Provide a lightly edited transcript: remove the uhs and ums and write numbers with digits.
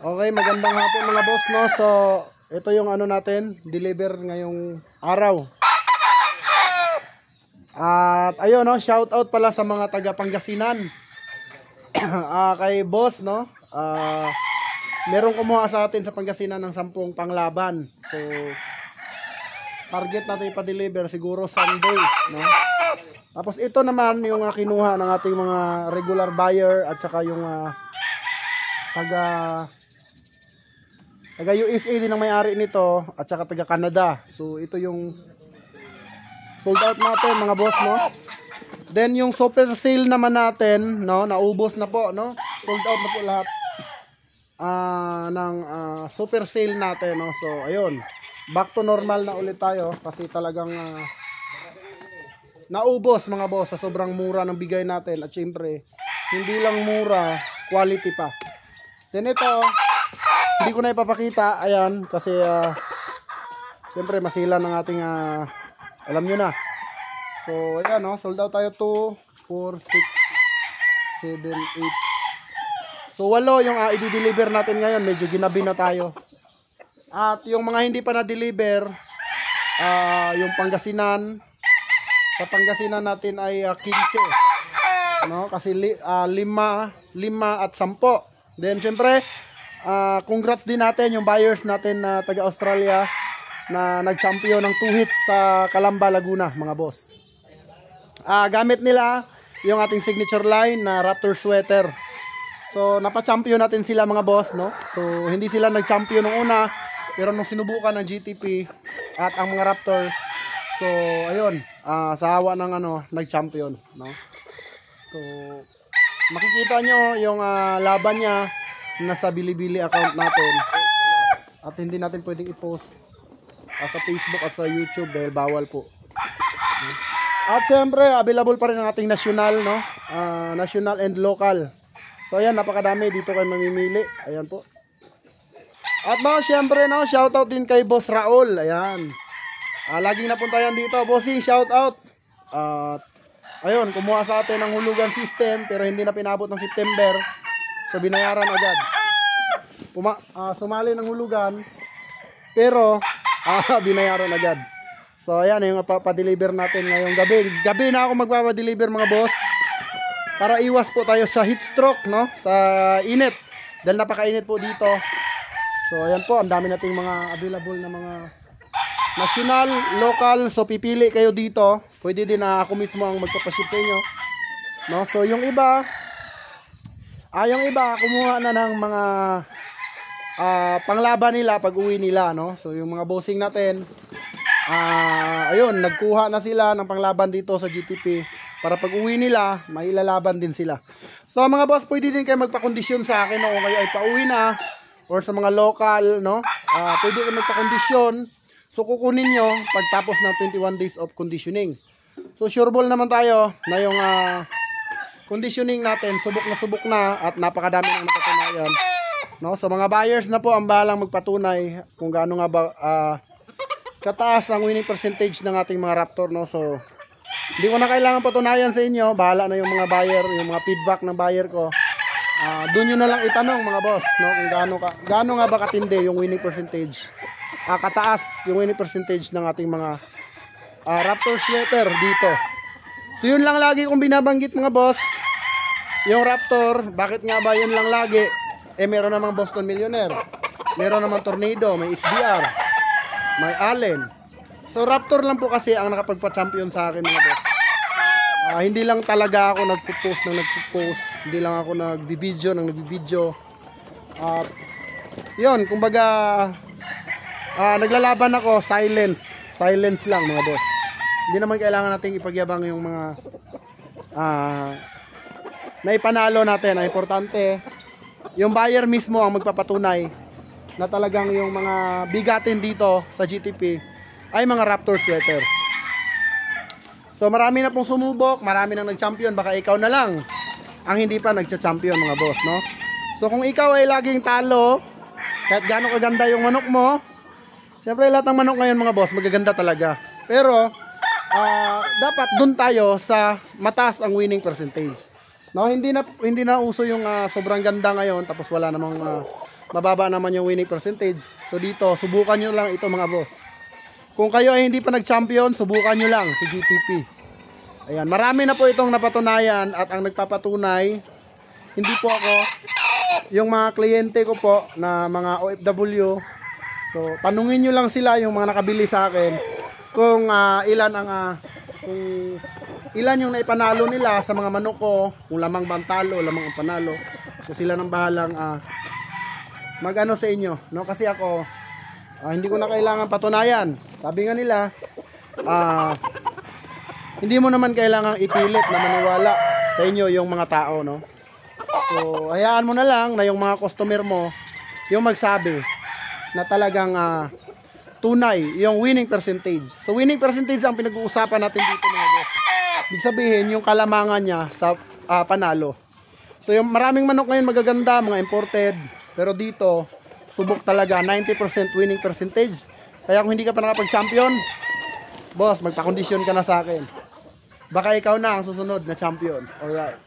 Okay, magandang hapon mga boss, no? So, ito yung ano natin, deliver ngayong araw. At ayun, no, shout out pala sa mga taga Pangasinan. Kay boss, no? Merong kumuha sa atin sa Pangasinan ng 10 panglaban. So, target natin ipa-deliver siguro Sunday, no? Tapos ito naman yung kinuha ng ating mga regular buyer at saka yung taga USA din ang may-ari nito at saka taga Canada. So ito yung sold out natin mga boss, no? Then yung super sale naman natin, no, naubos na po, no? Sold out na po lahat ng super sale natin, no? So ayun, back to normal na ulit tayo kasi talagang naubos mga boss sa sobrang mura ng bigay natin. At syempre hindi lang mura, quality pa. Then ito, hindi ko na ipapakita, ayan, kasi syempre masila ng ating alam nyo na. So ayan, no, sold out tayo 2, 4, 6, 7, 8. So 8 yung i-deliver natin ngayon, medyo ginabi na tayo. At yung mga hindi pa na-deliver, yung Pangasinan, sa Pangasinan natin ay 15, no? Kasi 5 at 10. Then syempre, congrats din natin yung buyers natin na taga Australia na nag-champion ng 2 hits sa Calamba, Laguna, mga boss. Gamit nila yung ating signature line na Raptor sweater. So napa-champion natin sila mga boss, no? So hindi sila nag-champion nung una, pero nung sinubukan ng GTP at ang mga Raptor, so ayun, sa hawa ng nag-champion, no? So makikita nyo yung laban niya nasa Bilibili account natin. At hindi natin pwedeng i-post sa Facebook at sa YouTube dahil bawal po. At syempre, available pa rin ang ating national, no? National and local. So ayan, napakadami dito kayo mamimili. Ayan po. At no, syempre, no, shoutout din kay Boss Raul. Ayan. Laging napuntayan dito, bossing, shout out. Ayun, kumuha sa atin ng hulugan system pero hindi na pinabot ng September. So binayaran agad. Sumali ng hulugan pero binayaran agad. So ayan yung pa-deliver natin ngayong gabi. Gabi na ako magpapa-deliver mga boss. Para iwas po tayo sa heat stroke, no? Sa init. Dahil napakainit po dito. So ayan po, ang dami nating mga available na mga national, local. So pipili kayo dito. Pwede din na ako mismo ang magpapaship sa inyo, no? So yung iba kumuha na ng mga panglaban nila pag uwi nila, no? So yung mga bossing natin, ayun, nagkuha na sila ng panglaban dito sa GTP para pag uwi nila mailalaban din sila. So mga boss, pwede din kayo magpakondisyon sa akin, no? O kayo ay pauwi na or sa mga local, no? Pwede kayo magpakondisyon. So kukunin nyo pagtapos ng 21 days of conditioning. So sureball naman tayo na yung conditioning natin subok na at napakadami ng napatunayan, no? So mga buyers na po ang bahalang magpatunay kung gaano nga ba kataas ang winning percentage ng ating mga Raptor, no? So hindi ko na kailangan patunayan sa inyo, bahala na yung mga buyer, yung mga feedback ng buyer ko. Doon nyo na lang itanong mga boss, no? Kung gaano nga ba katindi yung winning percentage, kataas yung winning percentage ng ating mga Raptor sweater dito. So yun lang lagi kong binabanggit mga boss, yung Raptor. Bakit nga ba yun lang lagi? Meron namang Boston Millionaire, meron namang Tornado, may SBR, may Allen. So Raptor lang po kasi ang nakapagpa-champion sa akin mga boss. Hindi lang talaga ako nagpo-post, hindi lang ako nagbibideo. Yun, kumbaga naglalaban ako, silence lang mga boss. Hindi naman kailangan nating ipagyabang yung mga naipanalo natin. Ang importante, yung buyer mismo ang magpapatunay na talagang yung mga bigatin dito sa GTP ay mga Raptor sweater. So marami na pong sumubok, marami nang nag-champion, baka ikaw na lang ang hindi pa nagcha-champion mga boss, no? So kung ikaw ay laging talo, kahit gaano kaganda yung manok mo, siyempre lahat ng manok ngayon mga boss magaganda talaga. Pero dapat dun tayo sa mataas ang winning percentage. No, hindi na uso yung sobrang ganda ngayon tapos wala namang mababa naman yung winning percentage. So dito, subukan nyo lang ito mga boss. Kung kayo ay hindi pa nag-champion, subukan nyo lang si GTP. Ayan, marami na po itong napatunayan at ang nagpapatunay, hindi po ako, yung mga kliyente ko po na mga OFW. So, tanungin nyo lang sila yung mga nakabili sa akin kung ilan yung naipanalo nila sa mga manok ko, kung lamang bang talo, lamang ang panalo. So sila nang bahalang magano sa inyo, no? Kasi ako hindi ko na kailangan patunayan. Sabi nga nila, hindi mo naman kailangang ipilit na maniwala sa inyo yung mga tao, no? So hayaan mo na lang na yung mga customer mo yung magsabi na talagang tunay yung winning percentage. So winning percentage ang pinag-uusapan natin dito mga boss. Ibig sabihin yung kalamangan niya sa panalo. So yung maraming manok ngayon magaganda, mga imported, pero dito subok talaga 90% winning percentage. Kaya kung hindi ka pa nakapag-champion, boss, magpa-kondisyon ka na sa akin. Baka ikaw na ang susunod na champion. Alright.